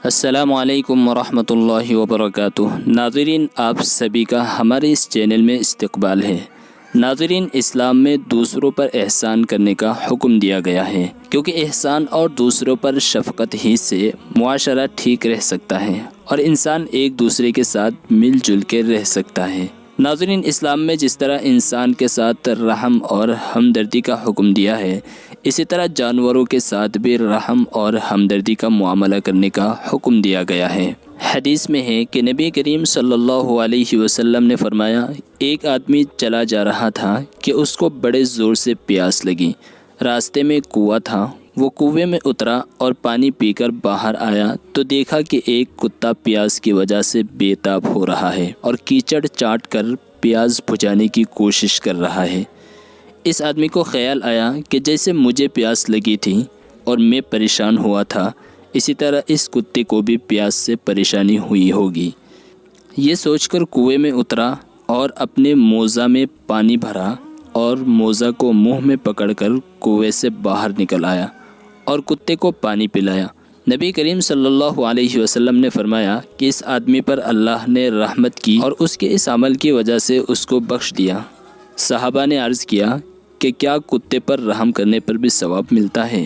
السلام علیکم ورحمۃ اللہ وبرکاتہ۔ ناظرین، آپ سبھی کا ہمارے اس چینل میں استقبال ہے۔ ناظرین، اسلام میں دوسروں پر احسان کرنے کا حکم دیا گیا ہے، کیونکہ احسان اور دوسروں پر شفقت ہی سے معاشرہ ٹھیک رہ سکتا ہے اور انسان ایک دوسرے کے ساتھ مل جل کے رہ سکتا ہے۔ ناظرین، اسلام میں جس طرح انسان کے ساتھ رحم اور ہمدردی کا حکم دیا ہے، اسی طرح جانوروں کے ساتھ بھی رحم اور ہمدردی کا معاملہ کرنے کا حکم دیا گیا ہے۔ حدیث میں ہے کہ نبی کریم صلی اللہ علیہ وسلم نے فرمایا، ایک آدمی چلا جا رہا تھا کہ اس کو بڑے زور سے پیاس لگی۔ راستے میں کنواں تھا، وہ کنویں میں اترا اور پانی پی کر باہر آیا تو دیکھا کہ ایک کتا پیاس کی وجہ سے بے تاب ہو رہا ہے اور کیچڑ چاٹ کر پیاس بجھانے کی کوشش کر رہا ہے۔ اس آدمی کو خیال آیا کہ جیسے مجھے پیاس لگی تھی اور میں پریشان ہوا تھا، اسی طرح اس کتے کو بھی پیاس سے پریشانی ہوئی ہوگی۔ یہ سوچ کر کنویں میں اترا اور اپنے موزہ میں پانی بھرا اور موزہ کو منہ میں پکڑ کر کنویں سے باہر نکل آیا اور کتے کو پانی پلایا۔ نبی کریم صلی اللہ علیہ وسلم نے فرمایا کہ اس آدمی پر اللہ نے رحمت کی اور اس کے اس عمل کی وجہ سے اس کو بخش دیا۔ صحابہ نے عرض کیا کہ کیا کتے پر رحم کرنے پر بھی ثواب ملتا ہے؟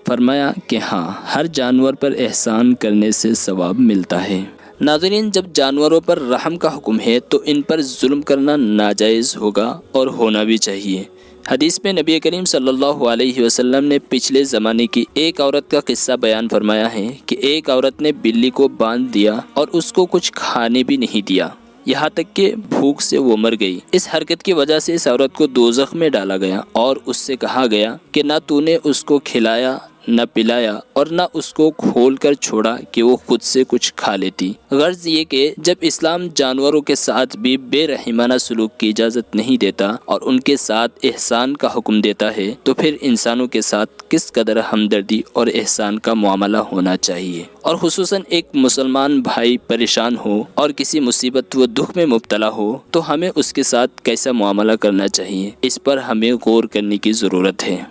فرمایا کہ ہاں، ہر جانور پر احسان کرنے سے ثواب ملتا ہے۔ ناظرین، جب جانوروں پر رحم کا حکم ہے تو ان پر ظلم کرنا ناجائز ہوگا اور ہونا بھی چاہیے۔ حدیث میں نبی کریم صلی اللہ علیہ وسلم نے پچھلے زمانے کی ایک عورت کا قصہ بیان فرمایا ہے کہ ایک عورت نے بلی کو باندھ دیا اور اس کو کچھ کھانے بھی نہیں دیا، یہاں تک کہ بھوک سے وہ مر گئی۔ اس حرکت کی وجہ سے اس عورت کو دوزخ میں ڈالا گیا اور اس سے کہا گیا کہ نہ تو نے اس کو کھلایا نہ پلایا اور نہ اس کو کھول کر چھوڑا کہ وہ خود سے کچھ کھا لیتی۔ غرض یہ کہ جب اسلام جانوروں کے ساتھ بھی بے رحمانہ سلوک کی اجازت نہیں دیتا اور ان کے ساتھ احسان کا حکم دیتا ہے تو پھر انسانوں کے ساتھ کس قدر ہمدردی اور احسان کا معاملہ ہونا چاہیے۔ اور خصوصاً ایک مسلمان بھائی پریشان ہو اور کسی مصیبت و دکھ میں مبتلا ہو تو ہمیں اس کے ساتھ کیسا معاملہ کرنا چاہیے، اس پر ہمیں غور کرنے کی ضرورت ہے۔